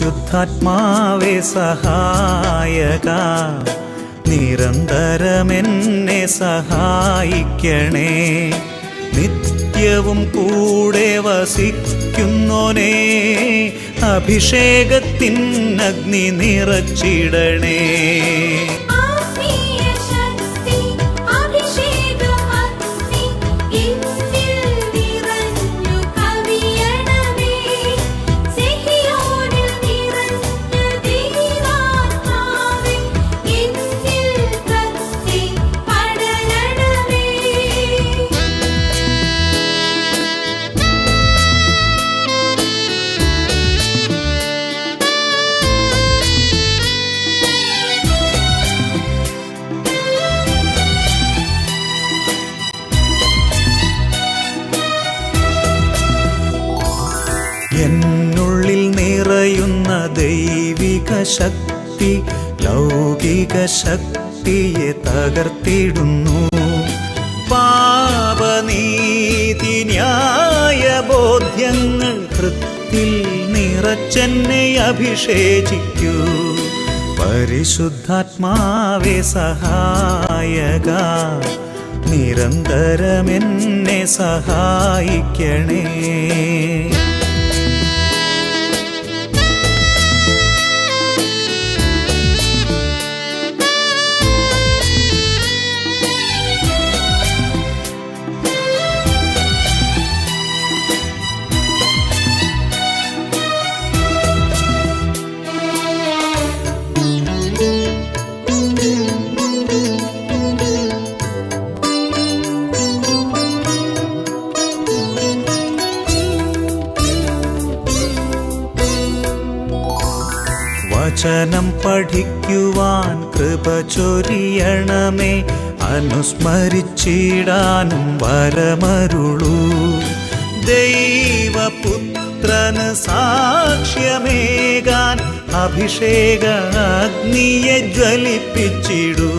പരിശുദ്ധാത്മാവേ സഹായക, നിരന്തരമെന്നെ സഹായിക്കണേ. നിത്യവും കൂടെ വസിക്കുന്നോനേ, അഭിഷേകത്തിൻ അഗ്നി നിറച്ചിടണേ. എന്നുള്ളിൽ നിറയുന്ന ദൈവിക ശക്തി ലൗകിക ശക്തിയെ തകർത്തിടുന്നു. പാപനീതി ന്യായ ബോധ്യങ്ങൾ ഹൃത്തിൽ നിറച്ചെന്നെ അഭിഷേചിക്കൂ. പരിശുദ്ധാത്മാവേ സഹായക, നിരന്തരമെന്നെ സഹായിക്കണേ. വചനം പഠിക്കുവാൻ കൃപ ചൊരിയണമേ, അനുസ്മരിച്ചിടാനും വരമരുളൂ. ദൈവപുത്രന് സാക്ഷ്യമേകാൻ അഭിഷേക അഗ്നിയെ ജ്വലിപ്പിച്ചിടൂ.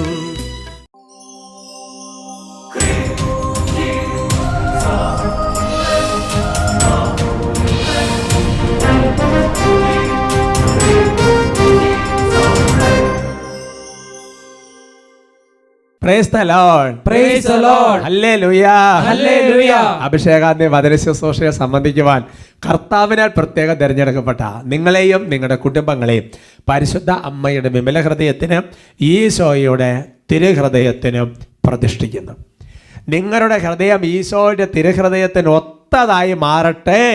അഭിഷേകാന്തി വചന ശുശ്രൂഷയെ സംബന്ധിക്കുവാൻ കർത്താവിനാൽ പ്രത്യേകം തിരഞ്ഞെടുക്കപ്പെട്ട നിങ്ങളെയും നിങ്ങളുടെ കുടുംബങ്ങളെയും പരിശുദ്ധ അമ്മയുടെ വിമല ഹൃദയത്തിന് ഈശോയുടെ തിരുഹൃദയത്തിനും പ്രതിഷ്ഠിക്കുന്നു. നിങ്ങളുടെ ഹൃദയം ഈശോയുടെ തിരുഹൃദയത്തിന് ഒത്തതായി മാറട്ടെ.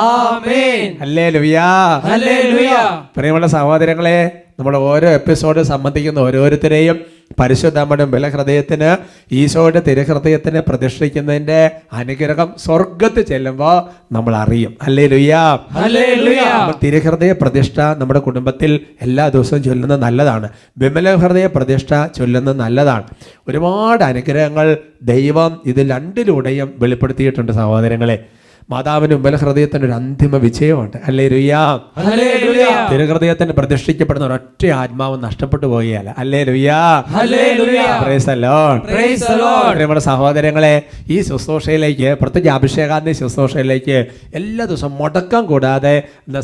ആമേൻ. ഹല്ലേലൂയാ. ഹല്ലേലൂയാ. പ്രിയമുള്ള സഹോദരങ്ങളെ, നമ്മൾ ഓരോ എപ്പിസോഡ് സംബന്ധിക്കുന്ന ഓരോരുത്തരെയും പരിശുദ്ധ അമ്മയുടെ ബലഹൃദയത്തിന് ഈശോയുടെ തിരുഹൃദയത്തിന് പ്രതിഷ്ഠിക്കുന്നതിൻ്റെ അനുഗ്രഹം സ്വർഗത്ത് ചെല്ലുമ്പോൾ നമ്മൾ അറിയും. ഹല്ലേലൂയാ. ഹല്ലേലൂയാ. തിരുഹൃദയ പ്രതിഷ്ഠ നമ്മുടെ കുടുംബത്തിൽ എല്ലാ ദിവസവും ചൊല്ലുന്നത് നല്ലതാണ്. വിമല ഹൃദയ പ്രതിഷ്ഠ ചൊല്ലുന്നത് നല്ലതാണ്. ഒരുപാട് അനുഗ്രഹങ്ങൾ ദൈവം ഇത് രണ്ടിലൂടെയും വെളിപ്പെടുത്തിയിട്ടുണ്ട് സഹോദരങ്ങളെ. മാതാവിന് വിമല ഹൃദയത്തിന് ഒരു അന്തിമ വിജയമുണ്ട്. ഹല്ലേലൂയാ. ഹല്ലേലൂയാ. തിരുഹൃദയത്തിന് പ്രതിഷ്ഠിക്കപ്പെടുന്ന ഒരൊറ്റ ആത്മാവ് നഷ്ടപ്പെട്ടു പോവുകയല്ല. Hallelujah. Hallelujah. Praise the Lord. Praise the Lord. നമ്മുടെ സഹോദരങ്ങളെ, ഈ ശുശ്രൂഷയിലേക്ക്, പ്രത്യേകിച്ച് അഭിഷേകാന്തി ശുശ്രൂഷയിലേക്ക് എല്ലാ ദിവസവും മുടക്കം കൂടാതെ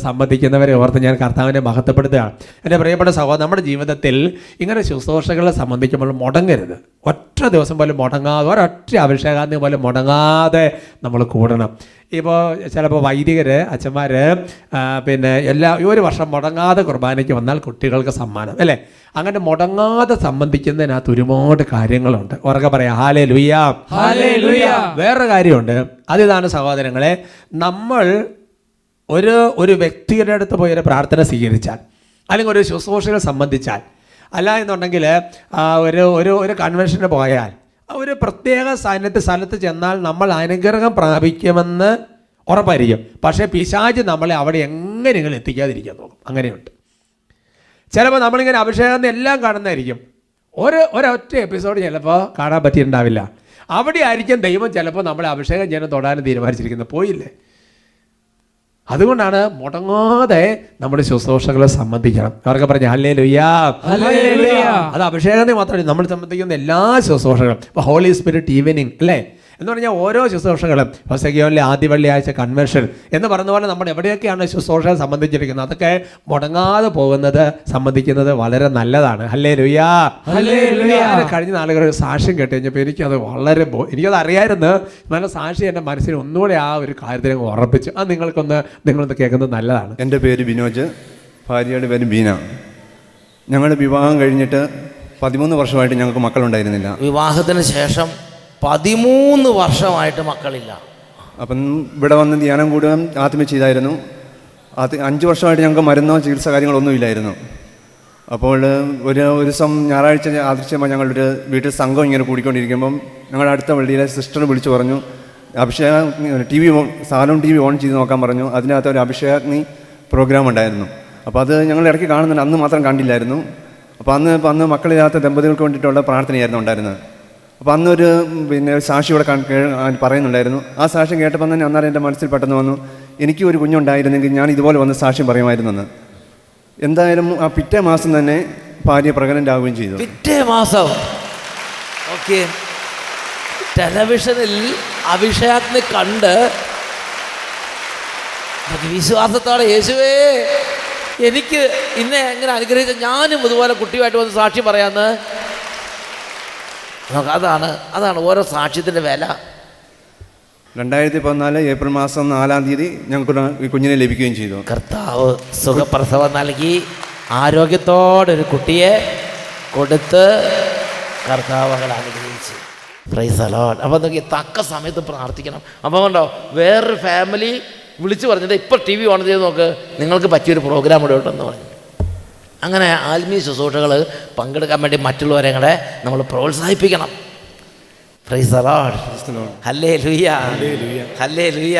സംബന്ധിക്കുന്നവരെ ഓർത്ത് ഞാൻ കർത്താവിനെ മഹത്വപ്പെടുത്തുകയാണ്. എൻ്റെ പ്രിയപ്പെട്ട സഹോദരൻ, നമ്മുടെ ജീവിതത്തിൽ ഇങ്ങനെ ശുശ്രൂഷകളെ സംബന്ധിക്കുമ്പോൾ മുടങ്ങരുത്. ഒറ്റ ദിവസം പോലും മുടങ്ങാതെ, ഒരൊറ്റ അഭിഷേകാന്തി പോലും മുടങ്ങാതെ നമ്മൾ കൂടണം. ഇപ്പോൾ ചിലപ്പോൾ വൈദികർ, അച്ഛന്മാർ പിന്നെ ഒരു വർഷം മുടങ്ങാതെ കുർബാനയ്ക്ക് വന്നാൽ കുട്ടികൾക്ക് സമ്മാനം, അല്ലേ? അങ്ങനെ മുടങ്ങാതെ സംബന്ധിക്കുന്നതിനകത്ത് ഒരുപാട് കാര്യങ്ങളുണ്ട്. ഉറക്കെ പറയാം, ഹല്ലേലൂയാ. ഹല്ലേലൂയാ. വേറൊരു കാര്യമുണ്ട്. അതിതാണ് സഹോദരങ്ങളെ, നമ്മൾ ഒരു വ്യക്തിയുടെ അടുത്ത് പോയി ഒരു പ്രാർത്ഥന സ്വീകരിച്ചാൽ, അല്ലെങ്കിൽ ഒരു ശുശ്രൂഷകൾ സംബന്ധിച്ചാൽ, അല്ല എന്നുണ്ടെങ്കിൽ ഒരു കൺവെൻഷന് പോയാൽ, ഒരു പ്രത്യേക സ്ഥലത്ത് ചെന്നാൽ നമ്മൾ അനുഗ്രഹം പ്രാപിക്കുമെന്ന് ഉറപ്പായിരിക്കും. പക്ഷേ പിശാച് നമ്മളെ അവിടെ എങ്ങനെയെങ്കിലും എത്തിക്കാതിരിക്കാൻ നോക്കും. അങ്ങനെയുണ്ട്. ചിലപ്പോൾ നമ്മളിങ്ങനെ അഭിഷേകം എല്ലാം കാണുന്നതായിരിക്കും, ഒരൊറ്റ എപ്പിസോഡ് ചിലപ്പോൾ കാണാൻ പറ്റിയിട്ടുണ്ടാവില്ല. അവിടെ ആയിരിക്കും ദൈവം ചിലപ്പോൾ നമ്മളെ അഭിഷേകം ചെയ്യാനും തൊടാനും തീരുമാനിച്ചിരിക്കുന്നത്. പോയില്ലേ? അതുകൊണ്ടാണ് മുടങ്ങാതെ നമ്മുടെ ശുശ്രൂഷകളെ സംബന്ധിക്കണം. അവർക്ക് പറഞ്ഞ ഹല്ലേലൂയാ. ഹല്ലേലൂയാ. അത് അഭിഷേകത്തെ മാത്രമല്ല, നമ്മൾ സംബന്ധിക്കുന്ന എല്ലാ ശുശ്രൂഷകളും. ഇപ്പോൾ ഹോളി സ്പിരിറ്റ് ഈവനിങ്, അല്ലേ? എന്ന് പറഞ്ഞാൽ ഓരോ ശുശ്രൂഷകളും ഹോസേക്കിയോനിലെ ആദ്യ വെള്ളിയാഴ്ച കൺവെൻഷൻ എന്ന് പറഞ്ഞ പോലെ നമ്മൾ എവിടെയൊക്കെയാണ് ശുശ്രൂഷ സംബന്ധിച്ചിരിക്കുന്നത് അതൊക്കെ മുടങ്ങാതെ പോകുന്നത് സംബന്ധിക്കുന്നത് വളരെ നല്ലതാണ്. ഹല്ലേലൂയാ. കഴിഞ്ഞ നാളുകൾ ഒരു സാക്ഷ്യം കേട്ട് കഴിഞ്ഞപ്പോൾ എനിക്കത് വളരെ എനിക്കത് അറിയായിരുന്നു, നല്ല സാക്ഷി എൻ്റെ മനസ്സിൽ ഒന്നുകൂടെ ആ ഒരു കാര്യത്തിനെ ഉറപ്പിച്ചു. അത് നിങ്ങളൊന്ന് കേൾക്കുന്നത് നല്ലതാണ്. എൻ്റെ പേര് ബിനോജ്, ഭാര്യയുടെ പേര് ബീന. ഞങ്ങളുടെ വിവാഹം കഴിഞ്ഞിട്ട് 13 വർഷമായിട്ട് ഞങ്ങൾക്ക് മക്കളുണ്ടായിരുന്നില്ല. വിവാഹത്തിന് ശേഷം 13 വർഷമായിട്ട് മക്കളില്ല. അപ്പം ഇവിടെ വന്ന് ധ്യാനം കൂടുകയും ആത്മീയ ചെയ്തായിരുന്നു. 5 വർഷമായിട്ട് ഞങ്ങൾക്ക് മരുന്നോ ചികിത്സ കാര്യങ്ങളൊന്നും ഇല്ലായിരുന്നു. അപ്പോൾ ഒരു ദിവസം ഞായറാഴ്ച ആദർശമായി ഞങ്ങളൊരു വീട്ടിൽ സംഘം ഇങ്ങനെ കൂടിക്കൊണ്ടിരിക്കുമ്പം ഞങ്ങളുടെ അടുത്ത പള്ളിയിലെ സിസ്റ്റർ വിളിച്ചു പറഞ്ഞു, അഭിഷേകം സാലോൺ TV ഓൺ ചെയ്ത് നോക്കാൻ പറഞ്ഞു. അതിനകത്ത് ഒരു അഭിഷേകാഗ്നി പ്രോഗ്രാം ഉണ്ടായിരുന്നു. അപ്പോൾ അത് ഞങ്ങൾ ഇടയ്ക്ക് കാണുന്നുണ്ട്, അന്ന് മാത്രം കണ്ടില്ലായിരുന്നു. അപ്പോൾ അന്ന് മക്കളില്ലാത്ത ദമ്പതികൾക്ക് വേണ്ടിയിട്ടുള്ള പ്രാർത്ഥനയായിരുന്നു ഉണ്ടായിരുന്നത്. അപ്പോൾ അന്നൊരു സാക്ഷി ഇവിടെ പറയുന്നുണ്ടായിരുന്നു. ആ സാക്ഷ്യം കേട്ടപ്പോൾ തന്നെ അന്നേരം എൻ്റെ മനസ്സിൽ പെട്ടെന്ന് വന്നു, എനിക്ക് ഒരു കുഞ്ഞുണ്ടായിരുന്നെങ്കിൽ ഞാൻ ഇതുപോലെ വന്ന് സാക്ഷ്യം പറയുമായിരുന്നെന്ന്. എന്തായാലും ആ പിറ്റേ മാസം തന്നെ ഭാര്യ പ്രഗ്നൻ്റ് ആവുകയും ചെയ്തു. പിറ്റേ മാസം ഓക്കെ, ടെലിവിഷനിൽ അഭിഷേകത്തിന് കണ്ട് വിശ്വാസത്തോടെ യേശുവേ എനിക്ക് ഇന്നെ എങ്ങനെ അനുഗ്രഹിച്ച ഞാനും ഇതുപോലെ കുട്ടിയുമായിട്ട് വന്ന് സാക്ഷി പറയാമെന്ന്. അതാണ് ഓരോ സാക്ഷ്യത്തിൻ്റെ വില. 2014 ഏപ്രിൽ മാസം 4-ാം തീയതി ഞങ്ങൾക്ക് ഈ കുഞ്ഞിനെ ലഭിക്കുകയും ചെയ്തു. കർത്താവ് സുഖപ്രസവം നൽകി ആരോഗ്യത്തോടെ ഒരു കുട്ടിയെ കൊടുത്ത് കർത്താവ് അങ്ങനെ അനുഗ്രഹിച്ചു. Price the Lord. അപ്പോൾ നോക്കി തക്ക സമയത്ത് പ്രാർത്ഥിക്കണം. അപ്പോൾ കണ്ടോ, വേറൊരു ഫാമിലി വിളിച്ചു പറഞ്ഞത് ഇപ്പോൾ TV ഓൺ ചെയ്ത് നോക്ക്, നിങ്ങൾക്ക് പറ്റിയൊരു പ്രോഗ്രാം ഇവിടെ ഉണ്ടെന്ന് പറഞ്ഞു. അങ്ങനെ ആത്മീയ ശുശ്രൂഷകൾ പങ്കെടുക്കാൻ വേണ്ടി മറ്റുള്ളവരെ കൂടെ നമ്മൾ പ്രോത്സാഹിപ്പിക്കണം. Price the Lord. Hallelujah. Hallelujah.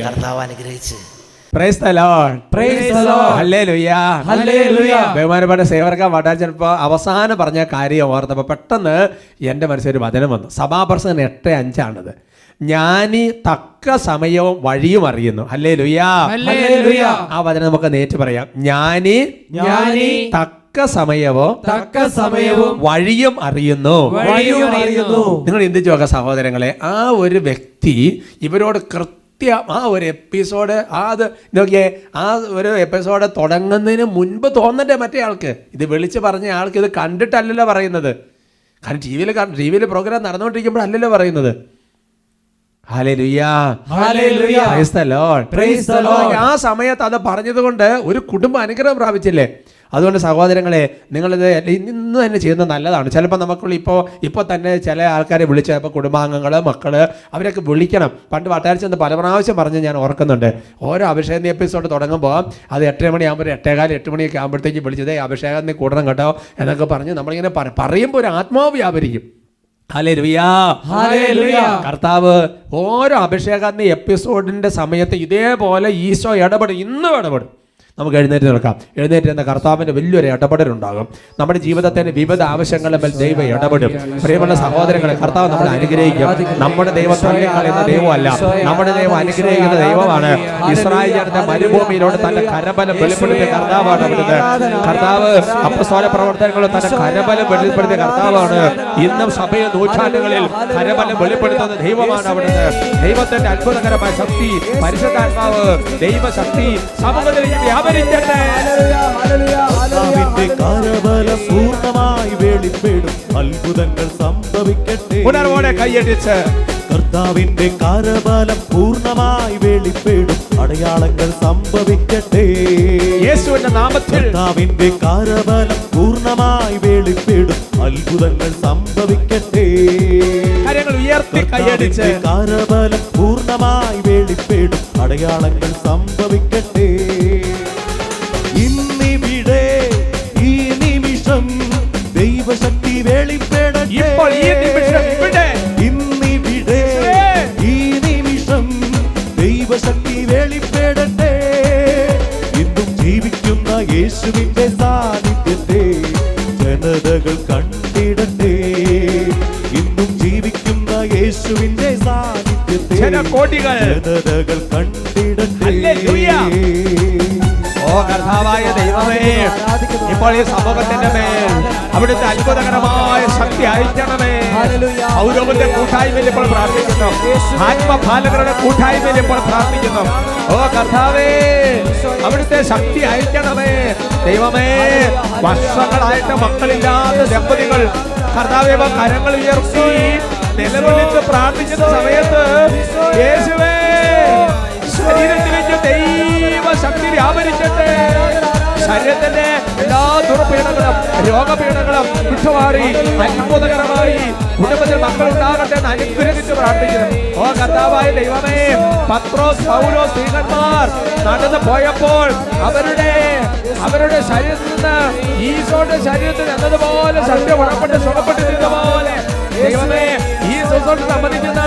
കർത്താവ് അനുഗ്രഹിച്ച്. Price the Lord. Praise the Lord. Hallelujah. Hallelujah. ബഹുമാനപ്പെട്ട സേവകർ വടാച്ചപ്പോൾ അവസാനം പറഞ്ഞ കാര്യം ഓർത്തപ്പോൾ പെട്ടെന്ന് എൻ്റെ മനസ്സിലൊരു വചനം വന്നു. സഭാപ്രസംഗം 8:5 ജ്ഞാനി തക്ക സമയവും വഴിയും അറിയുന്നു. ഹല്ലേലൂയ. ആ വചനം നമുക്ക് നേരിട്ട് പറയാം. ജ്ഞാനി തക്ക സമയവും വഴിയും അറിയുന്നു. നിങ്ങൾ ചിന്തിച്ചു നോക്കാം സഹോദരങ്ങളെ, ആ ഒരു വ്യക്തി ഇവരോട് ആ ഒരു എപ്പിസോഡ് നോക്കിയേ, ആ ഒരു എപ്പിസോഡ് തുടങ്ങുന്നതിന് മുൻപ് തോന്നണ്ടേ മറ്റേ ആൾക്ക്? ഇത് വിളിച്ച് പറഞ്ഞ ആൾക്ക് ഇത് കണ്ടിട്ടല്ലല്ലോ പറയുന്നത്. കാരണം ടി വിയിൽ പ്രോഗ്രാം നടന്നുകൊണ്ടിരിക്കുമ്പോഴല്ലല്ലോ പറയുന്നത്. ഹല്ലേലൂയ. Praise the Lord. ആ സമയത്ത് അത് പറഞ്ഞത് കൊണ്ട് ഒരു കുടുംബം അനുഗ്രഹം പ്രാപിച്ചില്ലേ? അതുകൊണ്ട് സഹോദരങ്ങളെ, നിങ്ങളിത് ഇന്ന് തന്നെ ചെയ്യുന്നത് നല്ലതാണ്. ചിലപ്പോൾ നമുക്കുള്ള ഇപ്പോൾ തന്നെ ചില ആൾക്കാരെ വിളിച്ച് ഇപ്പോൾ കുടുംബാംഗങ്ങൾ, മക്കൾ അവരൊക്കെ വിളിക്കണം. പണ്ട് വട്ടാരച്ചെന്ന് പല പ്രാവശ്യം പറഞ്ഞ് ഞാൻ ഓർക്കുന്നുണ്ട്. ഓരോ അഭിഷേകം എപ്പിസോഡ് തുടങ്ങുമ്പോൾ അത് 8 മണിയാകുമ്പോൾ 8:15 8 മണിയൊക്കെ ആകുമ്പോഴത്തേക്ക് വിളിച്ചതേ അഭിഷേകം നീ കൂടണം കേട്ടോ എന്നൊക്കെ പറഞ്ഞ് നമ്മളിങ്ങനെ പറയുമ്പോൾ ഒരു ആത്മാവ് വ്യാപരിക്കും. ഹല്ലേലൂയ. കർത്താവ് ഓരോ അഭിഷേകാഗ്നി എപ്പിസോഡിന്റെ സമയത്ത് ഇതേപോലെ ഈശോ ഇന്നും ഇടപെടും. നമുക്ക് എഴുന്നേറ്റ് നിൽക്കാം. എഴുന്നേറ്റ് എന്ന കർത്താവിൻ്റെ വലിയൊരു ഇടപെടലുണ്ടാകും. നമ്മുടെ ജീവിതത്തിൻ്റെ വിവിധ ആവശ്യങ്ങളുടെ മേൽ ദൈവം ഇടപെടും. പ്രിയമുള്ള സഹോദരങ്ങളെ, കർത്താവ് നമ്മളെ അനുഗ്രഹിക്കും. നമ്മുടെ ദൈവം തള്ളിക്കളയുന്ന ദൈവമല്ല, നമ്മുടെ ദൈവം അനുഗ്രഹിക്കുന്ന ദൈവമാണ്. ഇസ്രായേലിന്റെ മരുഭൂമിയിലൂടെ തന്റെ കരബലം വെളിപ്പെടുത്തിയ കർത്താവാണ് അവിടുന്ന്. കർത്താവ് അപ്പസ്തോല പ്രവർത്തനങ്ങളിൽ തന്റെ കരബലം വെളിപ്പെടുത്തിയ കർത്താവാണ്. ഇന്നും സഭയിൽ നൂറ്റാണ്ടുകളിൽ കരബലം വെളിപ്പെടുത്തുന്ന ദൈവമാണ് അവിടുന്ന്. ദൈവത്തിന്റെ അത്ഭുതകരമായ ശക്തി, പരിശുദ്ധാത്മാവ്, ദൈവശക്തി സമൂഹത്തിലേക്ക് കർത്താവിന്റെ കരബലം പൂർണ്ണമായി വെളിപ്പെടും, അത്ഭുതങ്ങൾ സംഭവിക്കട്ടെ. ഉണർവോടെ കൈയടിച്ച് കർത്താവിന്റെ കരബലം പൂർണ്ണമായി വെളിപ്പെടും, അടയാളങ്ങൾ സംഭവിക്കട്ടെ. യേശുവിന്റെ നാമത്തിൽ കർത്താവിന്റെ കരബലം പൂർണ്ണമായി വെളിപ്പെടും, അത്ഭുതങ്ങൾ സംഭവിക്കട്ടെ. കരങ്ങൾ ഉയർത്തി കൈയടിച്ച് കരബലം പൂർണ്ണമായി വെളിപ്പെടും, അടയാളങ്ങൾ സംഭവിക്കട്ടെ. ഇന്നിവിടെ ഈ നിമിഷം ദൈവശക്തി വെളിപ്പെടട്ടെ. ഇപ്പോൾ ഈ നിമിഷം ഇവിടെ ഇന്നിവിടെ ഈ നിമിഷം ദൈവശക്തി വെളിപ്പെടട്ടെ. ഇന്നും ജീവിക്കുന്ന യേശുവിന്റെ സാന്നിധ്യത്തെ ജനതകൾ കണ്ടിടട്ടെ. ഇന്നും ജീവിക്കുന്ന യേശുവിന്റെ സാന്നിധ്യത്തെ ജനകോടികൾ ജനതകൾ കണ്ടിടട്ടെ. ഹല്ലേലൂയ. ഓ കർത്താവായ ദൈവമേ, ഇപ്പോൾ ഈ സമൂഹത്തിന്റെ മേൽ അവിടുത്തെ അത്ഭുതകരമായ ശക്തി അയക്കണമേ. പൗരവന്റെ കൂട്ടായ്മയിൽ ഇപ്പോൾ പ്രാർത്ഥിക്കുന്നു, ആത്മപാലകരുടെ കൂട്ടായ്മയിൽ ഇപ്പോൾ പ്രാർത്ഥിക്കുന്നു. ഓ കർത്താവേ, അവിടുത്തെ ശക്തി അയക്കണമേ. ദൈവമേ, വർഷങ്ങളായിട്ട് മക്കളില്ലാത്ത ദമ്പതികൾ കർത്താവേ കരങ്ങൾ ഉയർത്തി നിലവിളിച്ച് പ്രാർത്ഥിക്കുന്ന സമയത്ത് യേശുവേ, ശരീരത്തിലേക്ക് ദൈവ ശക്തി വ്യാപരിക്കട്ടെ. ശരീരത്തിന്റെ എല്ലാ ദുർപീഡകളും രോഗപീഡകളും വിട്ടുമാറി അത്ഭുതകരമായി കുടുംബത്തിൽ മക്കളുണ്ടാകട്ടെ എന്ന് അനുഗ്രഹിച്ച് പ്രാർത്ഥിക്കുന്നു. ഓ കർത്താവായ ദൈവമേ, പത്രോസ് പൗലോസ് സ്ത്രീകന്മാർ നടന്നു പോയപ്പോൾ അവരുടെ ശരീരത്തിൽ നിന്ന് ഈശോയുടെ ശരീരത്തിൽ എന്നതുപോലെ ശക്തി ഉണപ്പെട്ട് സുഖപ്പെട്ടിരുന്ന പോലെ ദൈവമേ, ഈ സുഖം സംബന്ധിക്കുന്ന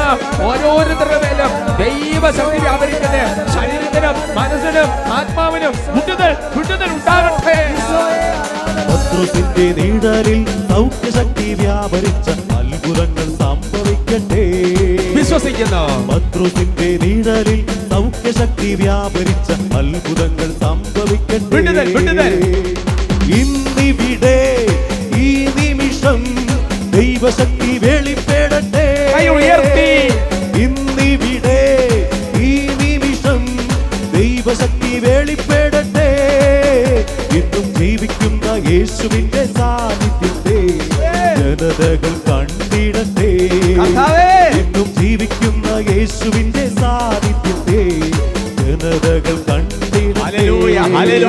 ഓരോരുത്തരുടെ മേലും ദൈവശക്തി വ്യാപരിക്കട്ടെ. ശരീരത്തിനും മനസ്സിനും ആത്മാവിനും വിടുതൽ ഉണ്ടാകട്ടെ. പത്രോസിന്റെ നിഴലിൽ സൗഖ്യശക്തി വ്യാപരിച്ച അത്ഭുതങ്ങൾ സംഭവിക്കട്ടെ. വിശ്വസിക്കുന്നു. പത്രോസിന്റെ നിഴലിൽ സൗഖ്യശക്തി വ്യാപരിച്ച അത്ഭുതങ്ങൾ സംഭവിക്കട്ടെ. ഇന്നിവിടെ ഈ നിമിഷം ദൈവശക്തി വെളിപ്പെടട്ടെ. ഇന്നിവിടെ ഈ നിമിഷം ദൈവശക്തി വെളിപ്പെടട്ടെ. ഇന്നും ജീവിക്കുന്ന യേശുവിന്റെ സാന്നിധ്യത്തെ ജനതകൾ കണ്ടിടട്ടെ. ഇന്നും ജീവിക്കുന്ന യേശുവിന്റെ സാന്നിധ്യത്തെ ജനതകൾ കണ്ടിടട്ടെ. അടയാളങ്ങൾ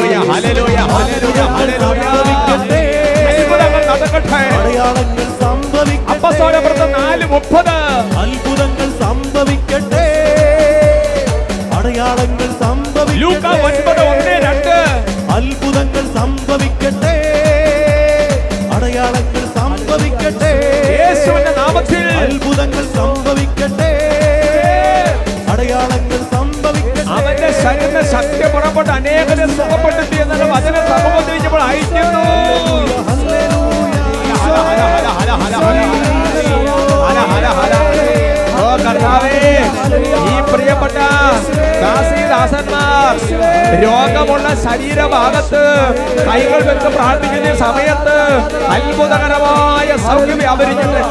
സംഭവിക്കട്ടെ. അത്ഭുതങ്ങൾ സംഭവിക്കട്ടെ. അടയാളങ്ങൾ സംഭവിക്കട്ടെ. അത്ഭുതങ്ങൾ സംഭവിക്കട്ടെ. അടയാളങ്ങൾ സംഭവിക്കട്ടെ. യേശുവിന്റെ നാമത്തിൽ അത്ഭുതങ്ങൾ സംഭവിക്കട്ടെ. അടയാളങ്ങൾ സംഭവിക്കട്ടെ. അവന്റെ ശരീര ശക്തി പുറപ്പെട്ട് അനേകരെ സുഖപ്പെടുത്തി എന്നുള്ള വചനം സമൂഹത്തിൽ അയക്കുന്നു. ഓ കർത്താവേ, ഈ പ്രിയപ്പെട്ട ദാസന്മാർ രോഗമുള്ള ശരീരഭാഗത്ത് കൈകൾ വെച്ച് പ്രാർത്ഥിക്കുന്ന സമയത്ത് അത്ഭുതകരമായ സൗഖ്യം വ്യാപരിക്കട്ടെ.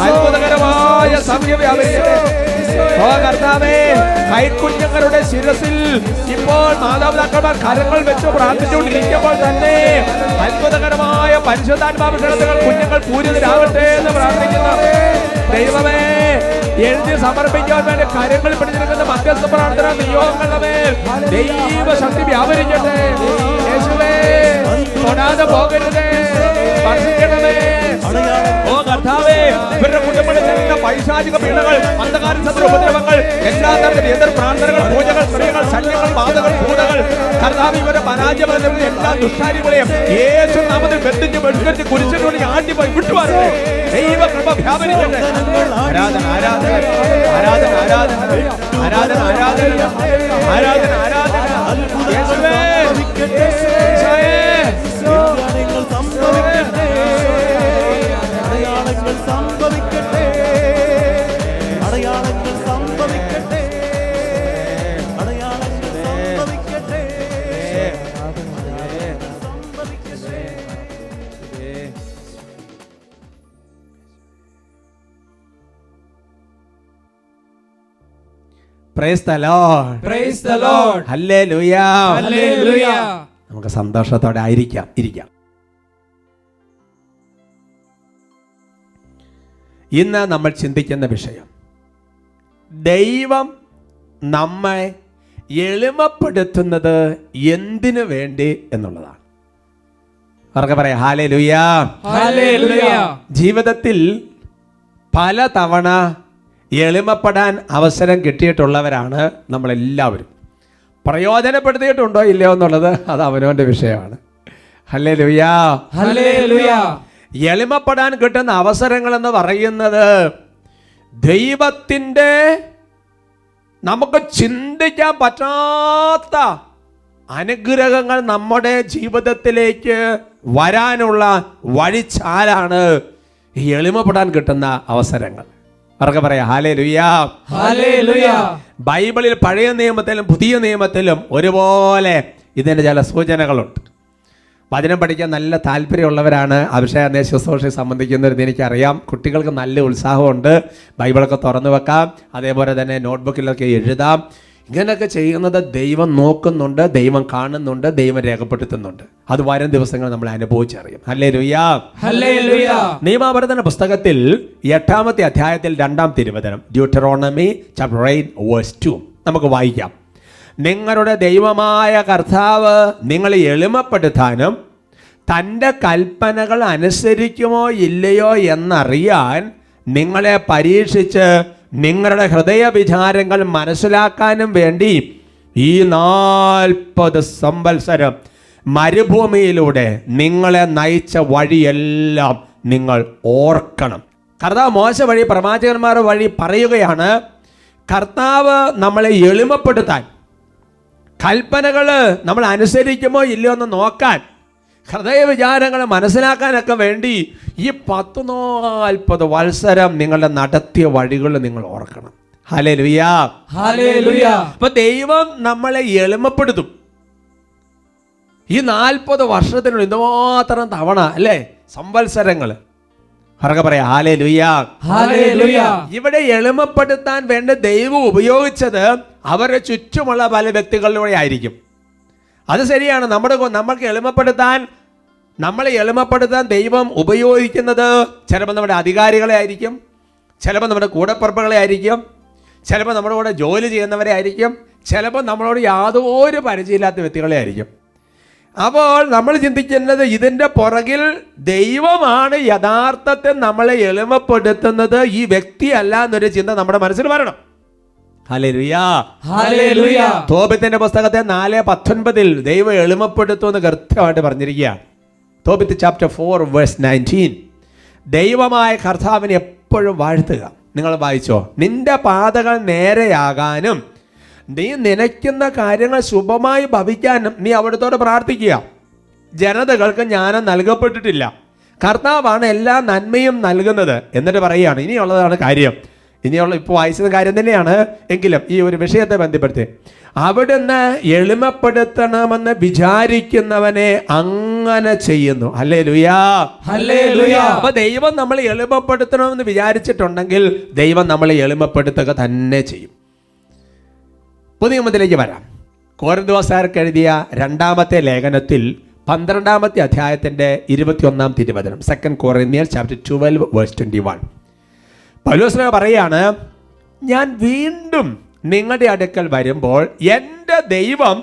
അത്ഭുതകരമായ സൗഖ്യം വ്യാപരിക്കട്ടെ. ഓ കർത്താവേ, കൈക്കുഞ്ഞുങ്ങളുടെ ശിരസിൽ ഇപ്പോൾ മാതാപിതാക്കന്മാർ കരങ്ങൾ വെച്ച് പ്രാർത്ഥിച്ചുകൊണ്ടിരിക്കുമ്പോൾ തന്നെ അത്ഭുതകരമായ പരിശുദ്ധാത്മാഭിഷേകങ്ങൾ കുഞ്ഞുങ്ങൾ പൂരിതരാകട്ടെ എന്ന് പ്രാർത്ഥിക്കുന്നു. ദൈവമേ, എഴുതി സമർപ്പിക്കാൻ വേണ്ടി കരങ്ങൾ പിടിച്ചിരിക്കുന്ന മധ്യസ്ഥ പ്രാർത്ഥന നിയോഗങ്ങളുടെ മേൽ ദൈവശക്തി വ്യാപരിക്കട്ടെ. യേശുവേ, തൊടാതെ പോകരുതേ, സ്പർശിക്കണമേ. ഓ കർത്താവേ, ഇവരുടെ കുടുംബങ്ങളിൽ ചെല്ലുന്ന പൈശാചിക പീഡകൾ, അന്ധകാര ശത്രു ഉപദ്രവങ്ങൾ, എല്ലാ തരത്തിലും എതിർ പ്രാർത്ഥനകൾ, പൂജകൾ, സ്ത്രീകൾ, ശല്യങ്ങൾ, ബാധകൾ, ഭൂതകൾ, കർത്താവ് ഇവരെ പരാജയപ്പെടുന്ന എല്ലാ ദുഷ്കാര്യങ്ങളെയും യേശു നാമത്തിൽ ബന്ധിച്ച് വെടിച്ച് കുരിശിനോട് ആട്ടിപ്പോയി വിട്ടുമാറട്ടെ. ദൈവ കൃപ വ്യാപരിക്കട്ടെ. ആരാധന ആരാധന ആരാധന ആരാധന ആരാധന ആരാധന ആരാധന ആരാധന യേശുവേ, ഈശോയേ, അടയാളങ്ങൾ സംഭവിക്കട്ടെ. അടയാളങ്ങൾ സംഭവിക്കട്ടെ. അടയാളങ്ങൾ സംഭവിക്കട്ടെ. അടയാളങ്ങൾ സംഭവിക്കട്ടെ. Praise the Lord. Praise the Lord. Hallelujah. Hallelujah. നമുക്ക് സന്തോഷത്തോടെ ഇരിക്കാം. ഇന്ന് നമ്മൾ ചിന്തിക്കുന്ന വിഷയം ദൈവം നമ്മെ എളിമപ്പെടുത്തുന്നത് എന്തിനു വേണ്ടി എന്നുള്ളതാണ്. അവർക്ക് പറയാം ഹല്ലേലൂയ. ഹല്ലേലൂയ. ജീവിതത്തിൽ പല തവണ എളിമപ്പെടാൻ അവസരം കിട്ടിയിട്ടുള്ളവരാണ് നമ്മളെല്ലാവരും. പ്രയോജനപ്പെടുത്തിയിട്ടുണ്ടോ ഇല്ലയോ എന്നുള്ളത് അത് അവനവൻ്റെ വിഷയമാണ്. ഹല്ലേലൂയ. ഹല്ലേലൂയ. എളിമപ്പെടാൻ കിട്ടുന്ന അവസരങ്ങൾ എന്ന് പറയുന്നത് ദൈവത്തിൻ്റെ നമുക്ക് ചിന്തിക്കാൻ പറ്റാത്ത അനുഗ്രഹങ്ങൾ നമ്മുടെ ജീവിതത്തിലേക്ക് വരാനുള്ള വഴിച്ചാലാണ് ഈ എളിമപ്പെടാൻ കിട്ടുന്ന അവസരങ്ങൾ. അവർക്ക് പറയാം ഹല്ലേലൂയ. ഹല്ലേലൂയ. ബൈബിളിൽ പഴയ നിയമത്തിലും പുതിയ നിയമത്തിലും ഒരുപോലെ ഇതിൻ്റെ ചില സൂചനകളുണ്ട്. വചനം പഠിക്കാൻ നല്ല താല്പര്യമുള്ളവരാണ് അഭിഷേക ശുശ്രൂഷയെ സംബന്ധിക്കുന്നവരെന്ന് എനിക്കറിയാം. കുട്ടികൾക്ക് നല്ല ഉത്സാഹമുണ്ട്. ബൈബിളൊക്കെ തുറന്നു വെക്കാം, അതേപോലെ തന്നെ നോട്ട്ബുക്കിലൊക്കെ എഴുതാം. ഇങ്ങനെയൊക്കെ ചെയ്യുന്നത് ദൈവം നോക്കുന്നുണ്ട്, ദൈവം കാണുന്നുണ്ട്, ദൈവം രേഖപ്പെടുത്തുന്നുണ്ട്. അത് വരും ദിവസങ്ങൾ നമ്മൾ അനുഭവിച്ചറിയും. ഹല്ലേലൂയാ, ഹല്ലേലൂയാ. നിയമാവർത്തന പുസ്തകത്തിൽ 8-ാമത്തെ അധ്യായത്തിൽ 2-ാം തിരുവചനം, ഡ്യൂട്ടറോണമി ചാപ്റ്റർ 8:2 നമുക്ക് വായിക്കാം. നിങ്ങളുടെ ദൈവമായ കർത്താവ് നിങ്ങളെ എളിമപ്പെടുത്താനും തൻ്റെ കൽപ്പനകൾ അനുസരിക്കുമോ ഇല്ലയോ എന്നറിയാൻ നിങ്ങളെ പരീക്ഷിച്ച് നിങ്ങളുടെ ഹൃദയ വിചാരങ്ങൾ മനസ്സിലാക്കാനും വേണ്ടി ഈ 40 സംവത്സരം മരുഭൂമിയിലൂടെ നിങ്ങളെ നയിച്ച വഴിയെല്ലാം നിങ്ങൾ ഓർക്കണം. കർത്താവ് മോശ വഴി, പ്രവാചകന്മാർ വഴി പറയുകയാണ്, കർത്താവ് നമ്മളെ എളിമപ്പെടുത്താൻ, കൽപ്പനകൾ നമ്മൾ അനുസരിക്കുമോ ഇല്ലയോ എന്ന് നോക്കാൻ, ഹൃദയ വിചാരങ്ങൾ മനസ്സിലാക്കാനൊക്കെ വേണ്ടി ഈ 40 വത്സരം നിങ്ങളുടെ നടത്തിയ വഴികൾ നിങ്ങൾ ഓർക്കണം. ഹല്ലേലൂയാ, ഹല്ലേലൂയാ. അപ്പൊ ദൈവം നമ്മളെ എളിമപ്പെടുത്തും. ഈ 40 വർഷത്തിനുള്ളിൽ എന്തുമാത്രം തവണ അല്ലേ, സംവത്സരങ്ങൾ. അവർക്ക് പറയാം ഹല്ലേലൂയാ, ഹല്ലേലൂയാ. ഇവിടെ എളിമപ്പെടുത്താൻ വേണ്ട ദൈവം ഉപയോഗിച്ചത് അവരുടെ ചുറ്റുമുള്ള പല വ്യക്തികളിലൂടെ ആയിരിക്കും. അത് ശരിയാണ്. നമ്മൾക്ക് നമ്മളെ എളിമപ്പെടുത്താൻ ദൈവം ഉപയോഗിക്കുന്നത് ചിലപ്പോൾ നമ്മുടെ അധികാരികളെ ആയിരിക്കും, ചിലപ്പോൾ നമ്മുടെ കൂടപ്പുറപ്പുകളെ ആയിരിക്കും, ചിലപ്പോൾ നമ്മുടെ കൂടെ ജോലി ചെയ്യുന്നവരെ ആയിരിക്കും, ചിലപ്പോൾ നമ്മളോട് യാതൊരു പരിചയമില്ലാത്ത വ്യക്തികളെ ആയിരിക്കും. അപ്പോൾ നമ്മൾ ചിന്തിക്കുന്നത് ഇതിൻ്റെ പുറകിൽ ദൈവമാണ് യഥാർത്ഥത്തിൽ നമ്മളെ എളിമപ്പെടുത്തുന്നത്, ഈ വ്യക്തി അല്ല എന്നൊരു ചിന്ത നമ്മുടെ മനസ്സിൽ വരണം. ഹല്ലേലൂയാ, ഹല്ലേലൂയാ. തോബിത്തിന്റെ പുസ്തകത്തെ 4:19 ദൈവം എളിമപ്പെടുത്തുമെന്ന് കൃത്യമായിട്ട് പറഞ്ഞിരിക്കുകയാണ്. തോബിത്ത് ചാപ്റ്റർ 4:19 ദൈവമായ കർത്താവിനെ എപ്പോഴും വാഴ്ത്തുക. നിങ്ങൾ വായിച്ചോ, നിന്റെ പാതകൾ നേരെയാകാനും നീ നനയ്ക്കുന്ന കാര്യങ്ങൾ ശുഭമായി ഭവിക്കാനും നീ അവിടുത്തോട് പ്രാർത്ഥിക്കുക. ജനതകൾക്ക് ജ്ഞാനം നൽകപ്പെട്ടിട്ടില്ല, കർത്താവാണ് എല്ലാ നന്മയും നൽകുന്നത്. എന്നിട്ട് പറയുകയാണ്, ഇനിയുള്ളതാണ് കാര്യം, ഇപ്പോൾ വായിച്ചത് കാര്യം തന്നെയാണ്, എങ്കിലും ഈ ഒരു വിഷയത്തെ ബന്ധപ്പെടുത്തി, അവിടുന്ന് എളിമപ്പെടുത്തണമെന്ന് വിചാരിക്കുന്നവനെ അങ്ങനെ ചെയ്യുന്നു. ഹല്ലേലൂയാ, ഹല്ലേലൂയാ. അപ്പൊ ദൈവം നമ്മളെ എളിമപ്പെടുത്തണമെന്ന് വിചാരിച്ചിട്ടുണ്ടെങ്കിൽ ദൈവം നമ്മളെ എളിമപ്പെടുത്തുക തന്നെ ചെയ്യും. പുതിയ നിയമത്തിലേക്ക് വരാം. കൊരിന്ത്യക്കാർക്ക് എഴുതിയ 2-ാമത്തെ ലേഖനത്തിൽ 12-ാമത്തെ അധ്യായത്തിന്റെ 21-ാം തിരുവചനം, 2 Corinthians chapter 12:21 പൗലോസ് പറയാണ്, ഞാൻ വീണ്ടും നിങ്ങളുടെ അടുക്കൽ വരുമ്പോൾ എൻ്റെ ദൈവം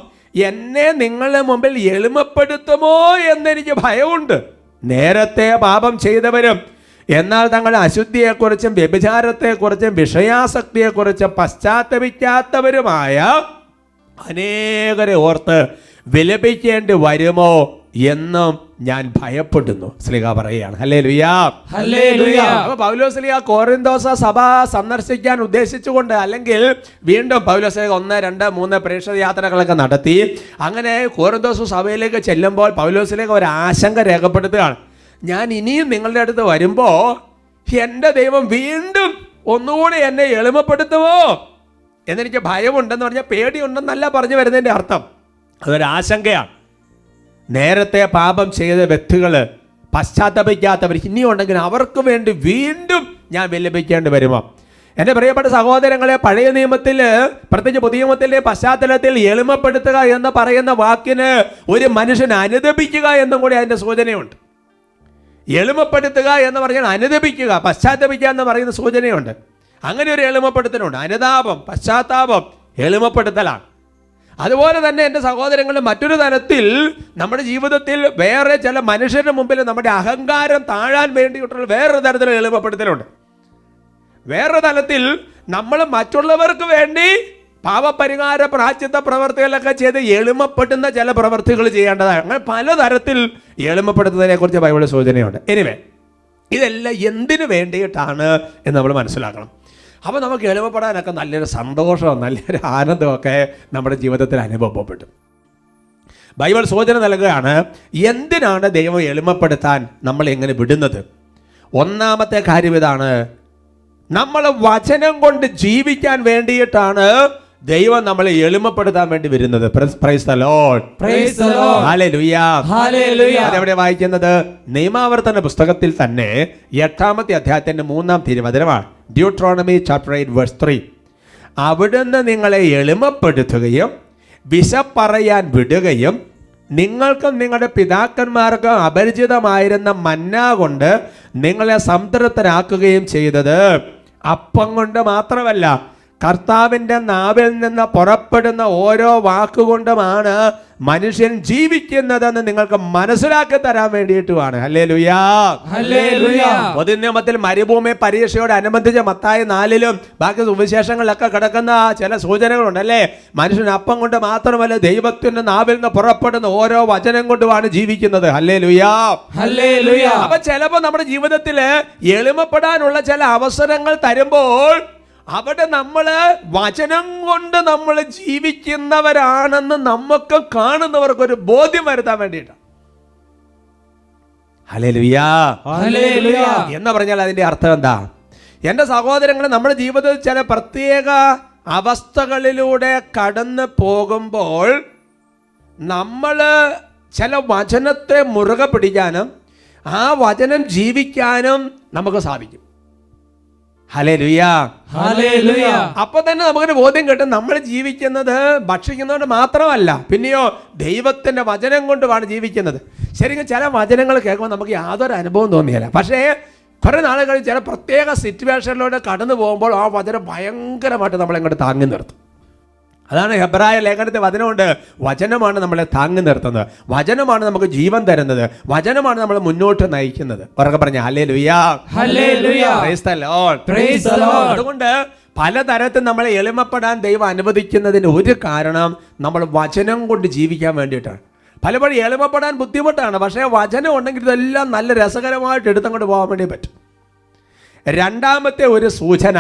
എന്നെ നിങ്ങളുടെ മുമ്പിൽ എളിമപ്പെടുത്തുമോ എന്നെനിക്ക് ഭയമുണ്ട്. നേരത്തെ പാപം ചെയ്തവരും എന്നാൽ തങ്ങളുടെ അശുദ്ധിയെക്കുറിച്ചും വ്യഭിചാരത്തെക്കുറിച്ചും വിഷയാസക്തിയെക്കുറിച്ചും പശ്ചാത്തപിക്കാത്തവരുമായ അനേകരെ ഓർത്ത് വിലപിക്കേണ്ടി വരുമോ എന്നും ഞാൻ ഭയപ്പെടുന്നു. ശ്ലീഹ പറയുകയാണ്. ഹല്ലേലൂയാ, ഹല്ലേലൂയാ. അപ്പോൾ പൗലോസ് ശ്ലീഹ കൊരിന്തോസ സഭ സന്ദർശിക്കാൻ ഉദ്ദേശിച്ചുകൊണ്ട്, അല്ലെങ്കിൽ വീണ്ടും പൗലോസ് 1, 2, 3 പ്രേക്ഷിത യാത്രകളൊക്കെ നടത്തി അങ്ങനെ കൊരിന്തോസ് സഭയിലേക്ക് ചെല്ലുമ്പോൾ പൗലോസിലേക്ക് ഒരു ആശങ്ക രേഖപ്പെടുത്തുകയാണ്. ഞാൻ ഇനിയും നിങ്ങളുടെ അടുത്ത് വരുമ്പോൾ എൻ്റെ ദൈവം വീണ്ടും ഒന്നുകൂടി എന്നെ എളിമപ്പെടുത്തുമോ എന്നെനിക്ക് ഭയമുണ്ടെന്ന് പറഞ്ഞാൽ പേടിയുണ്ടെന്നല്ല പറഞ്ഞു വരുന്നതിൻ്റെ അർത്ഥം. അതൊരു ആശങ്കയാണ്. നേരത്തെ പാപം ചെയ്ത വ്യക്തികൾ, പശ്ചാത്തപിക്കാത്തവർ ഇനിയുണ്ടെങ്കിൽ അവർക്ക് വേണ്ടി വീണ്ടും ഞാൻ വിലപിക്കേണ്ടി വരുമോ? എൻ്റെ പ്രിയപ്പെട്ട സഹോദരങ്ങളെ, പഴയ നിയമത്തിൽ, പ്രത്യേകിച്ച് പുതിയ നിയമത്തിലെ പശ്ചാത്തലത്തിൽ എളിമപ്പെടുത്തുക എന്ന് പറയുന്ന വാക്കിന് ഒരു മനുഷ്യൻ അനുദപിക്കുക എന്നും കൂടി അതിൻ്റെ സൂചനയുണ്ട്. എളിമപ്പെടുത്തുക എന്ന് പറഞ്ഞാൽ അനുദപിക്കുക, പശ്ചാത്തപിക്കുക എന്ന് പറയുന്ന സൂചനയുണ്ട്. അങ്ങനെ ഒരു എളിമപ്പെടുത്തലുണ്ട്. അനുതാപം, പശ്ചാത്താപം എളിമപ്പെടുത്തലാണ്. അതുപോലെ തന്നെ എൻ്റെ സഹോദരങ്ങളുടെ മറ്റൊരു തലത്തിൽ നമ്മുടെ ജീവിതത്തിൽ വേറെ ചില മനുഷ്യരുടെ മുമ്പിൽ നമ്മുടെ അഹങ്കാരം താഴാൻ വേണ്ടിയിട്ടുള്ള വേറൊരു തരത്തിലുള്ള എളിമപ്പെടുത്തലുണ്ട്. വേറൊരു തലത്തിൽ നമ്മൾ മറ്റുള്ളവർക്ക് വേണ്ടി പാപപരിഹാര പ്രായശ്ചിത്ത പ്രവർത്തികളൊക്കെ ചെയ്ത് എളിമപ്പെടുന്ന ചില പ്രവർത്തികൾ ചെയ്യേണ്ടതാണ്. അങ്ങനെ പലതരത്തിൽ എളിമപ്പെടുത്തുന്നതിനെ കുറിച്ച് ബൈബിളിൽ സൂചനയുണ്ട്. എനിവേ, ഇതെല്ലാം എന്തിനു വേണ്ടിയിട്ടാണ് എന്ന് നമ്മൾ മനസ്സിലാക്കണം. അപ്പോൾ നമുക്ക് എളിമപ്പെടാനൊക്കെ നല്ലൊരു സന്തോഷവും നല്ലൊരു ആനന്ദമൊക്കെ നമ്മുടെ ജീവിതത്തിൽ അനുഭവപ്പെട്ടു. ബൈബിൾ സൂചന നൽകുകയാണ് എന്തിനാണ് ദൈവം എളിമപ്പെടുത്താൻ നമ്മൾ എങ്ങനെ വിടുന്നത്. ഒന്നാമത്തെ കാര്യം ഇതാണ്, നമ്മൾ വചനം കൊണ്ട് ജീവിക്കാൻ വേണ്ടിയിട്ടാണ് ദൈവം നമ്മളെ എളിമപ്പെടുത്താൻ വേണ്ടി വരുന്നത്. Price the Lord. Praise the Lord. Hallelujah. Hallelujah. അതെവിടെ വായിക്കുന്നത്? നിയമാവർത്തന പുസ്തകത്തിൽ തന്നെ 8-ാമത്തെ അധ്യായത്തിന്റെ 3-ാം തിരുവചനമാണ്. Deuteronomy chapter 8 verse 3. അവിടുന്ന് നിങ്ങളെ എളിമപ്പെടുത്തുകയും വിശപ്പറയാൻ വിടുകയും നിങ്ങൾക്കും നിങ്ങളുടെ പിതാക്കന്മാർക്കും അപരിചിതമായിരുന്ന മന്ന കൊണ്ട് നിങ്ങളെ സംതൃപ്തരാക്കുകയും ചെയ്തത് അപ്പം കൊണ്ട് മാത്രമല്ല, കർത്താവിൻ്റെ നാവിൽ നിന്ന് പുറപ്പെടുന്ന ഓരോ വാക്കുകൊണ്ടുമാണ് മനുഷ്യൻ ജീവിക്കുന്നതെന്ന് നിങ്ങൾക്ക് മനസ്സിലാക്കി തരാൻ വേണ്ടിയിട്ടുമാണ്. ഹല്ലേലൂയാ. ഹല്ലേലൂയ. പുതിയ നിയമത്തിൽ മരുഭൂമി പരീക്ഷയോടനുബന്ധിച്ച് മത്തായി 4-ലും ബാക്കി സുവിശേഷങ്ങളിലൊക്കെ കിടക്കുന്ന ചില സൂചനകളുണ്ട് അല്ലേ. മനുഷ്യൻ അപ്പം കൊണ്ട് മാത്രമല്ല, ദൈവത്തിന്റെ നാവിൽ നിന്ന് പുറപ്പെടുന്ന ഓരോ വചനം കൊണ്ടുമാണ് ജീവിക്കുന്നത്. ഹല്ലേലൂയാ. ഹല്ലേലൂയ. അപ്പൊ ചിലപ്പോ നമ്മുടെ ജീവിതത്തില് എളിമപ്പെടാനുള്ള ചില അവസരങ്ങൾ തരുമ്പോൾ അവിടെ നമ്മള് വചനം കൊണ്ട് നമ്മൾ ജീവിക്കുന്നവരാണെന്ന് നമുക്ക് കാണുന്നവർക്കൊരു ബോധ്യം വരുത്താൻ വേണ്ടിയിട്ടാണ്. ഹല്ലേലൂയാ. ഹല്ലേലൂയ. എന്ന് പറഞ്ഞാൽ അതിന്റെ അർത്ഥം എന്താ? എൻ്റെ സഹോദരങ്ങളെ, നമ്മുടെ ജീവിതത്തിൽ ചില പ്രത്യേക അവസ്ഥകളിലൂടെ കടന്നു പോകുമ്പോൾ നമ്മൾ ചില വചനത്തെ മുറുകെ പിടിക്കാനും ആ വചനം ജീവിക്കാനും നമുക്ക് സാധിക്കും. ഹല്ലേലൂയ. ഹല്ലേലൂയ. അപ്പൊ തന്നെ നമുക്കൊരു ബോധ്യം കിട്ടും, നമ്മൾ ജീവിക്കുന്നത് ഭക്ഷിക്കുന്നതുകൊണ്ട് മാത്രമല്ല, പിന്നെയോ ദൈവത്തിന്റെ വചനം കൊണ്ടുമാണ് ജീവിക്കുന്നത്. ശരിക്കും ചില വചനങ്ങൾ കേൾക്കുമ്പോൾ നമുക്ക് യാതൊരു അനുഭവം തോന്നിയില്ല. പക്ഷേ കുറെ നാളുകൾ കഴിഞ്ഞ് ചില പ്രത്യേക സിറ്റുവേഷനിലൂടെ കടന്നു പോകുമ്പോൾ ആ വചനം ഭയങ്കരമായിട്ട് നമ്മളെങ്ങോട്ട് താങ്ങി നിർത്തും. അതാണ് ഹെബ്രായ ലേഖനത്തിൽ വചനമുണ്ട്. വചനമാണ് നമ്മളെ താങ്ങി നിർത്തുന്നത്, വചനമാണ് നമുക്ക് ജീവൻ തരുന്നത്, വചനമാണ് നമ്മളെ മുന്നോട്ട് നയിക്കുന്നത്. ഉറക്കെ പറഞ്ഞ hallelujah. Hallelujah. Praise the Lord. Praise the Lord. അതുകൊണ്ട് പലതരത്തിൽ നമ്മളെ എളിമപ്പെടാൻ ദൈവം അനുവദിക്കുന്നതിന് ഒരു കാരണം നമ്മൾ വചനം കൊണ്ട് ജീവിക്കാൻ വേണ്ടിയിട്ടാണ്. പലപ്പോഴും എളിമപ്പെടാൻ ബുദ്ധിമുട്ടാണ്, പക്ഷേ വചനം ഉണ്ടെങ്കിൽ ഇതെല്ലാം നല്ല രസകരമായിട്ട് എടുത്തങ്ങോട്ട് പോകാൻ വേണ്ടി പറ്റും. രണ്ടാമത്തെ ഒരു സൂചന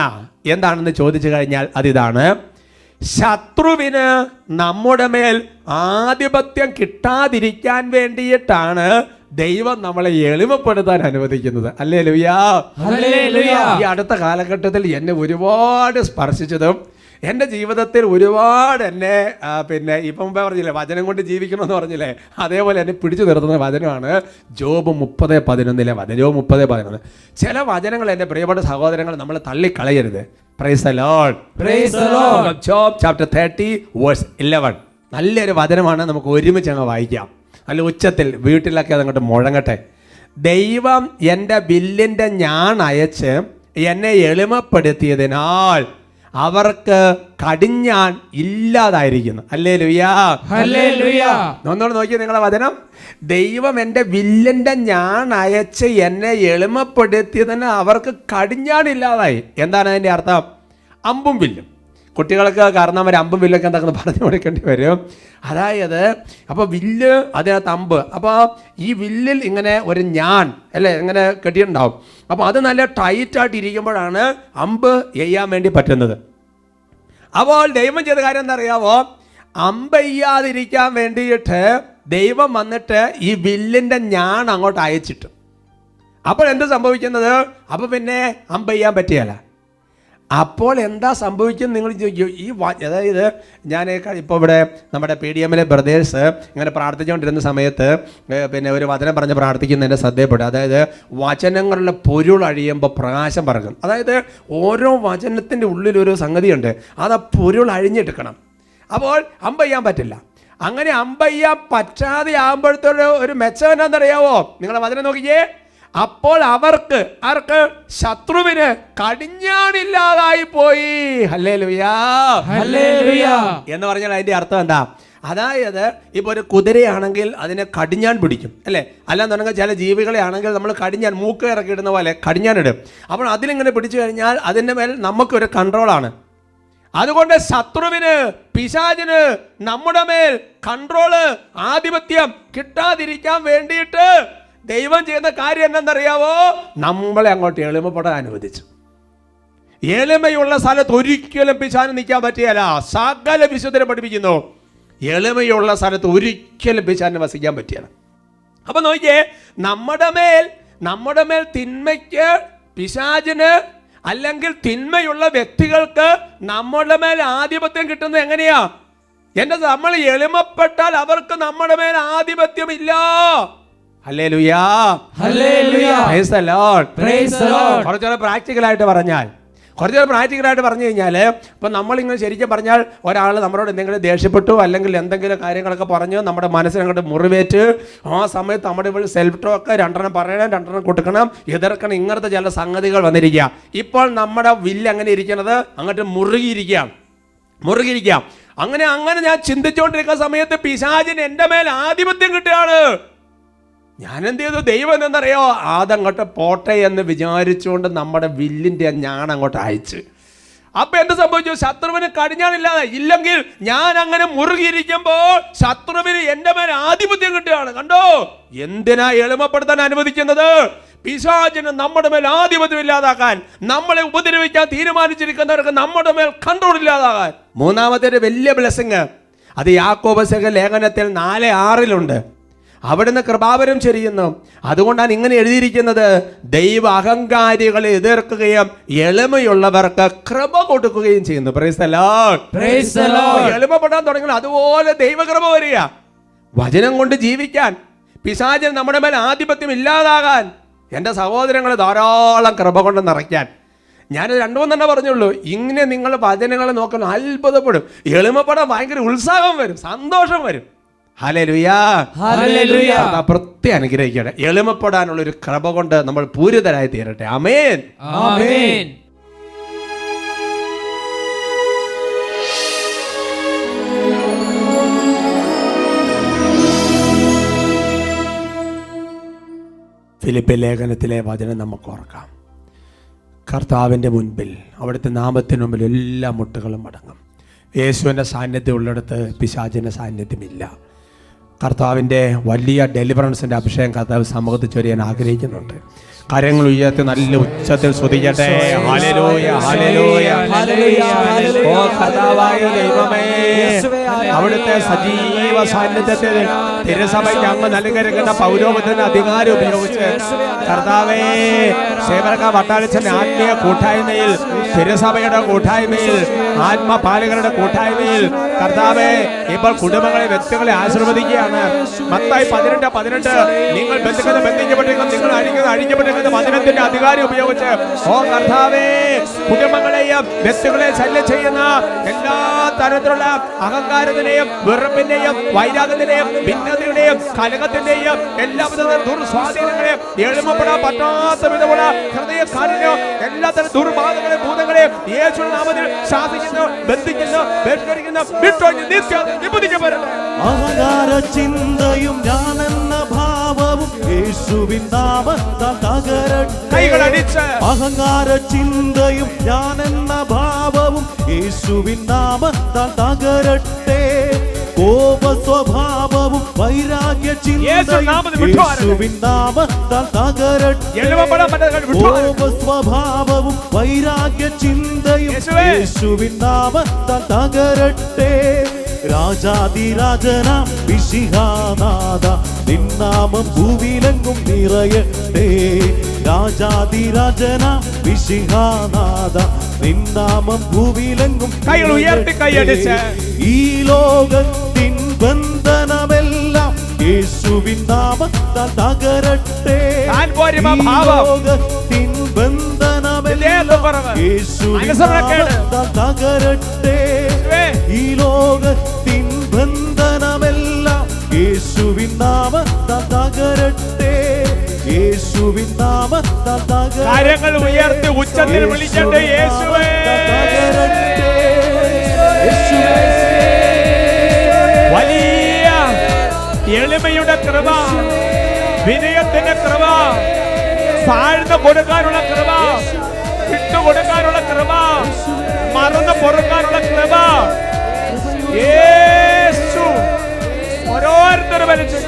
എന്താണെന്ന് ചോദിച്ചു കഴിഞ്ഞാൽ അതിതാണ്, ശത്രുവിന് നമ്മുടെ മേൽ ആധിപത്യം കിട്ടാതിരിക്കാൻ വേണ്ടിയിട്ടാണ് ദൈവം നമ്മളെ എളിമപ്പെടുത്താൻ അനുവദിക്കുന്നത്. ഹല്ലേലൂയാ. ഹല്ലേലൂയ. ഈ അടുത്ത കാലഘട്ടത്തിൽ എന്നെ ഒരുപാട് സ്പർശിച്ചതും എൻ്റെ ജീവിതത്തിൽ ഒരുപാട് എന്നെ പിന്നെ ഇപ്പം മുമ്പേ പറഞ്ഞില്ലേ വചനം കൊണ്ട് ജീവിക്കണമെന്ന് പറഞ്ഞില്ലേ, അതേപോലെ എന്നെ പിടിച്ചു നിർത്തുന്ന വചനമാണ് ജോബ് 30:11 വചനം. ജോബ് 30:11. ചില വചനങ്ങൾ എൻ്റെ പ്രിയപ്പെട്ട സഹോദരങ്ങൾ നമ്മൾ തള്ളിക്കളയരുത്. Praise the Lord. Praise the Lord. Job chapter 30 verse 11. നല്ലൊരു വചനമാണ്, നമുക്ക് ഒരുമിച്ച് അങ്ങ് വായിക്കാം. നല്ല ഉച്ചത്തിൽ വീട്ടിലൊക്കെ അതങ്ങോട്ട് മുഴങ്ങട്ടെ. ദൈവം എൻ്റെ വില്ലിൻ്റെ ഞാൻ അയച്ച് എന്നെ എളിമപ്പെടുത്തിയതിനാൽ അവർക്ക് കടിഞ്ഞാൻ ഇല്ലാതായിരിക്കുന്നു. ഹല്ലേലൂയാ. ഹല്ലേലൂയ. ഒന്നുകൂടെ നോക്കിയേ നിങ്ങളെ വചനം. ദൈവം എൻ്റെ വില്ലിൻ്റെ ഞാൻ അയച്ച് എന്നെ എളിമപ്പെടുത്തിയതിന് അവർക്ക് കടിഞ്ഞാണില്ലാതായി. എന്താണ് അതിൻ്റെ അർത്ഥം? അമ്പും വില്ലും. കുട്ടികൾക്ക് കാരണം അവർ അമ്പും വില്ലൊക്കെ എന്താണെന്ന് പറഞ്ഞു കൊടുക്കേണ്ടി വരും. അതായത് അപ്പോൾ വില്ല്, അതിനകത്ത് അമ്പ്. അപ്പോൾ ഈ വില്ലിൽ ഇങ്ങനെ ഒരു ഞാൻ അല്ലേ ഇങ്ങനെ കെട്ടിയിട്ടുണ്ടാവും. അപ്പോൾ അത് നല്ല ടൈറ്റായിട്ട് ഇരിക്കുമ്പോഴാണ് അമ്പ് എയ്യാൻ വേണ്ടി പറ്റുന്നത്. അപ്പോൾ ദൈവം ചെയ്ത കാര്യം എന്താ അറിയാവോ? അമ്പ് എയ്യാതിരിക്കാൻ വേണ്ടിയിട്ട് ദൈവം വന്നിട്ട് ഈ വില്ലിൻ്റെ ഞാൻ അങ്ങോട്ട് അയച്ചിട്ടു. അപ്പോൾ എന്ത് സംഭവിക്കുന്നത്? അപ്പോൾ പിന്നെ അമ്പ് ചെയ്യാൻ പറ്റിയല്ല. അപ്പോൾ എന്താ സംഭവിക്കുന്നത് നിങ്ങൾ ചോദിക്കും. അതായത് ഞാൻ ഇപ്പോൾ ഇവിടെ നമ്മുടെ PDM-ലെ ബ്രദേഴ്സ് ഇങ്ങനെ പ്രാർത്ഥിച്ചുകൊണ്ടിരുന്ന സമയത്ത് പിന്നെ ഒരു വചനം പറഞ്ഞ് പ്രാർത്ഥിക്കുന്ന എൻ്റെ ശ്രദ്ധയപ്പെട്ടു. അതായത് വചനങ്ങളുടെ പൊരുൾ അഴിയുമ്പോൾ പ്രകാശം പറക്കും. അതായത് ഓരോ വചനത്തിൻ്റെ ഉള്ളിലൊരു സംഗതിയുണ്ട്, അത് ആ പൊരുൾ അഴിഞ്ഞെടുക്കണം. അപ്പോൾ അമ്പ് ചെയ്യാൻ പറ്റില്ല. അങ്ങനെ അമ്പ് ചെയ്യാൻ പറ്റാതെ ആകുമ്പോഴത്തെ ഒരു മെച്ചം എന്താണെന്നറിയാവോ? നിങ്ങളെ വചനം നോക്കിയേ. അപ്പോൾ ആർക്ക് ശത്രുവിന് കടിഞ്ഞാണില്ലാതായി പോയി. ഹല്ലേലൂയാ. ഹല്ലേലൂയ. എന്ന് പറഞ്ഞാൽ അതിന്റെ അർത്ഥം എന്താ? അതായത് ഇപ്പോൾ ഒരു കുതിരയാണെങ്കിൽ അതിനെ കടിഞ്ഞാൻ പിടിക്കും അല്ലേ, അല്ലാന്നുണ്ടെങ്കിൽ ചില ജീവികളെ ആണെങ്കിൽ നമ്മൾ കടിഞ്ഞാൻ മൂക്ക് ഇറക്കിയിടുന്ന പോലെ കടിഞ്ഞാൻ ഇടും. അപ്പോൾ അതിലിങ്ങനെ പിടിച്ചു കഴിഞ്ഞാൽ അതിൻ്റെ മേൽ നമുക്കൊരു കൺട്രോളാണ്. അതുകൊണ്ട് ശത്രുവിന്, പിശാചിന് നമ്മുടെ മേൽ കൺട്രോള്, ആധിപത്യം കിട്ടാതിരിക്കാൻ വേണ്ടിയിട്ട് ദൈവം ചെയ്യുന്ന കാര്യം എന്താണെന്നറിയാവോ? നമ്മളെ അങ്ങോട്ട് എളിമപ്പെടാൻ അനുവദിച്ചു. എളിമയുള്ള സ്ഥലത്ത് ഒരിക്കലും പിശാചിന് നിൽക്കാൻ പറ്റിയല്ല. സകല വിശുദ്ധരെ പഠിപ്പിക്കുന്നു, എളിമയുള്ള സ്ഥലത്ത് ഒരിക്കലും പിശാചിന് വസിക്കാൻ പറ്റിയല്ല. അപ്പൊ നോക്കിയേ, നമ്മുടെ മേൽ തിന്മയ്ക്ക്, പിശാചിന് അല്ലെങ്കിൽ തിന്മയുള്ള വ്യക്തികൾക്ക് നമ്മുടെ മേൽ ആധിപത്യം കിട്ടുന്നത് എങ്ങനെയാ? നമ്മൾ എളിമപ്പെട്ടാൽ അവർക്ക് നമ്മുടെ മേൽ ആധിപത്യമില്ല. Hallelujah, hallelujah. Praise the Lord, praise the Lord. കുറച്ചുകൂടെ പ്രാക്ടിക്കലായിട്ട് പറഞ്ഞു കഴിഞ്ഞാൽ ഇപ്പം നമ്മളിങ്ങനെ ശരിക്കും പറഞ്ഞാൽ ഒരാൾ നമ്മളോട് എന്തെങ്കിലും ദേഷ്യപ്പെട്ടു അല്ലെങ്കിൽ എന്തെങ്കിലും കാര്യങ്ങളൊക്കെ പറഞ്ഞ് നമ്മുടെ മനസ്സിനങ്ങോട്ട് മുറിവേറ്റ് ആ സമയത്ത് നമ്മുടെ ഇവിടെ സെൽഫ് ടോക്ക് രണ്ടെണ്ണം പറയണം, രണ്ടെണ്ണം കൊടുക്കണം, എതിർക്കണം, ഇങ്ങനത്തെ ചില സംഗതികൾ വന്നിരിക്കുക. ഇപ്പോൾ നമ്മുടെ വില്ല് അങ്ങനെ ഇരിക്കുന്നത് അങ്ങോട്ട് മുറുകിയിരിക്കാം. അങ്ങനെ ഞാൻ ചിന്തിച്ചുകൊണ്ടിരിക്കുന്ന സമയത്ത് പിശാചിന് എൻ്റെ മേൽ ആധിപത്യം കിട്ടുകയാണ്. ഞാൻ എന്ത് ചെയ്തു? ദൈവം എന്നറിയോ, അതങ്ങോട്ട് പോട്ടെ എന്ന് വിചാരിച്ചുകൊണ്ട് നമ്മുടെ വില്ലിൻ്റെ ഞാനങ്ങോട്ട് അയച്ച്. അപ്പൊ എന്ത് സംഭവിച്ചു? ശത്രുവിന് കടിഞ്ഞാണില്ലാതെ ഇല്ലെങ്കിൽ ഞാൻ അങ്ങനെ മുറുകിയിരിക്കുമ്പോൾ ശത്രുവിന് എൻ്റെ മേൽ ആധിപത്യം കിട്ടുകയാണ്. കണ്ടോ, എന്തിനാ എളിമപ്പെടുത്താൻ അനുവദിക്കുന്നത്? പിശാചിന് നമ്മുടെ മേൽ ആധിപത്യം ഇല്ലാതാക്കാൻ, നമ്മളെ ഉപദ്രവിക്കാൻ തീരുമാനിച്ചിരിക്കുന്നവർക്ക് നമ്മുടെ മേൽ കൺട്രോൾ ഇല്ലാതാകാൻ. മൂന്നാമത്തെ ഒരു വലിയ ബ്ലെസ്സിങ് അത് യാക്കോബ് ലേഖനത്തിൽ 4:6 അവിടുന്ന് കൃപാവരം ചൊരിയുന്നു. അതുകൊണ്ടാണ് ഇങ്ങനെ എഴുതിയിരിക്കുന്നത്, ദൈവ അഹങ്കാരികളെ എതിർക്കുകയും എളിമയുള്ളവർക്ക് കൃപ കൊടുക്കുകയും ചെയ്യുന്നു. Praise the Lord, praise the Lord. എളിമപ്പെടാൻ തുടങ്ങണം, അതുപോലെ ദൈവകൃപ വരിക. വചനം കൊണ്ട് ജീവിക്കാൻ, പിശാചിന് നമ്മുടെ മേൽ ആധിപത്യം ഇല്ലാതാകാൻ, എൻ്റെ സഹോദരങ്ങളെ ധാരാളം കൃപ കൊണ്ട് നിറയ്ക്കാൻ. ഞാൻ 2-3 പറഞ്ഞുള്ളൂ. ഇങ്ങനെ നിങ്ങൾ വചനങ്ങളെ നോക്കണം, അത്ഭുതപ്പെടും. എളിമപ്പെടാൻ ഭയങ്കര ഉത്സാഹം വരും, സന്തോഷം വരും. ഹല്ലേലൂയാ, ഹല്ലേലൂയ. പ്രത്യേകം അനുഗ്രഹിക്കട്ടെ. എളിമപ്പെടാനുള്ള ഒരു കൃപ കൊണ്ട് നമ്മൾ പൂരിതരായി തീരട്ടെ. ആമേൻ, ആമേൻ. ഫിലിപ്പി ലേഖനത്തിലെ വചനം നമുക്ക് ഓർക്കാം. കർത്താവിൻ്റെ മുൻപിൽ, അവിടുത്തെ നാമത്തിന് മുമ്പിൽ എല്ലാ മുട്ടുകളും മടങ്ങും. യേശുവിൻ്റെ സാന്നിധ്യം ഉള്ളിടത്ത് പിശാചിൻ്റെ സാന്നിധ്യമില്ല. കർത്താവിൻ്റെ വലിയ ഡെലിവറൻസിൻ്റെ അഭിഷേകം കർത്താവ് സമൂഹത്തിൽ ചൊരിയാൻ ആഗ്രഹിക്കുന്നുണ്ട്. കരങ്ങൾ ഉയർത്തി നല്ല ഉച്ചത്തിൽ സ്തുതിക്കട്ടെ. Hallelujah, hallelujah, hallelujah. ഓ കർത്താവായ ദൈവമേ, അവിടുത്തെ സജീവ സാന്നിധ്യത്തിൽ തിരുസഭയ്ക്ക് അങ്ങ് നൽകിയിരിക്കുന്ന പൗരോഹിത്യത്തിന്റെ അധികാരം ഉപയോഗിച്ച് കർത്താവേ, സേവക വട്ടാളിച്ചന്റെ ആത്മീയ കൂട്ടായ്മയിൽ, തിരുസഭയുടെ കൂട്ടായ്മയിൽ, ആത്മപാലകരുടെ കൂട്ടായ്മയിൽ കർത്താവേ, ഇപ്പോൾ കുടുംബങ്ങളെ, വ്യക്തികളെ ആശീർവദിക്കുകയാണ്. മത്തായി 18:18 നിങ്ങൾ ബന്ധിക്കപ്പെട്ടിരിക്കും, നിങ്ങൾ അഴിക്കപ്പെട്ടിരിക്കുന്ന വചനത്തിന്റെ അധികാരം ഉപയോഗിച്ച് ഓ കർത്താവേ, കുടുംബങ്ങളെയും വ്യക്തികളെയും ശല്യം ചെയ്യുന്ന എല്ലാ തരത്തിലുള്ള അഹങ്കാരത്തിന്റെയും വെറുപ്പിന്റെയും വൈരാഗ്യത്തിന്റെയും ഭിന്നതയുടെയും കലഹത്തിന്റെയും എല്ലാവിധ ദുർസ്വാധീനങ്ങളെയും എളിമപ്പെടാൻ പറ്റാത്ത വിധമുള്ള ഹൃദയക്കാരനെയോ എല്ലാത്തരം ദുർബാധകളെ ഭൂതങ്ങളെയും യേശുവിന്റെ നാമത്തിൽ ശാസിക്കുന്നു, ബന്ധിക്കുന്നു, ബഹിഷ്കരിക്കുന്നു, വിട്ടൊഴിഞ്ഞ് നിബന്ധിക്കപ്പെടട്ടെ. അഹങ്കാര ചിന്തയും ഞാനെന്ന ഭാവവും യേശുവിൻ നാമത്താൽ തകരട്ടെ. കൈകളടിച്ച് അഹങ്കാര ചിന്തയും ഞാനെന്ന ഭാവവും യേശുവിൻ നാമത്താൽ തകരട്ടെ. കോപ സ്വഭാവവും വൈരാഗ്യ ചിന്തയും യേശുവിൻ നാമത്താൽ തകരട്ടെ. കോപ സ്വഭാവവും വൈരാഗ്യ ചിന്തയും യേശുവിൻ നാമത്താൽ തകരട്ടെ. രാജാതിരാജനാം മിശിഹാനാഥ, നിന്നാമം ഭൂവിലെങ്ങും നിറയട്ടെ. രാജാതിരാജനാം മിശിഹാനാഥ, നിന്നാമം ഭൂവിലെങ്ങും ഉയർത്തി. ഈ ലോകത്തിൻ ബന്ധനമെല്ലാം യേശുവിൻ നാമത്താൽ തകരട്ടെ. ലോകത്തിൻ ബന്ധനമെല്ലാം യേശുവിൻ നാമത്താൽ തകരട്ടെ. ഈ ലോകത്തിൻ ബന്ധനമെല്ലാം യേശുവിൻ നാമത്താൽ തകരട്ടെ. യേശുവിൻ നാമത്താൽ തകരട്ടെ. കരങ്ങൾ ഉയർത്തി ഉച്ചത്തിൽ വിളിക്കട്ടെ, യേശുവേ. വലിയ എളിമയുടെ കൃപ, വിനയത്തിന്റെ കൃപ, താഴ്ന്നു കൊടുക്കാനുള്ള കൃപ, വിട്ടുകൊടുക്കാനുള്ള കൃപ, മറന്നു പൊറുക്കാനുള്ള കൃപ യേശു ഓരോരുത്തരും വലിച്ചു.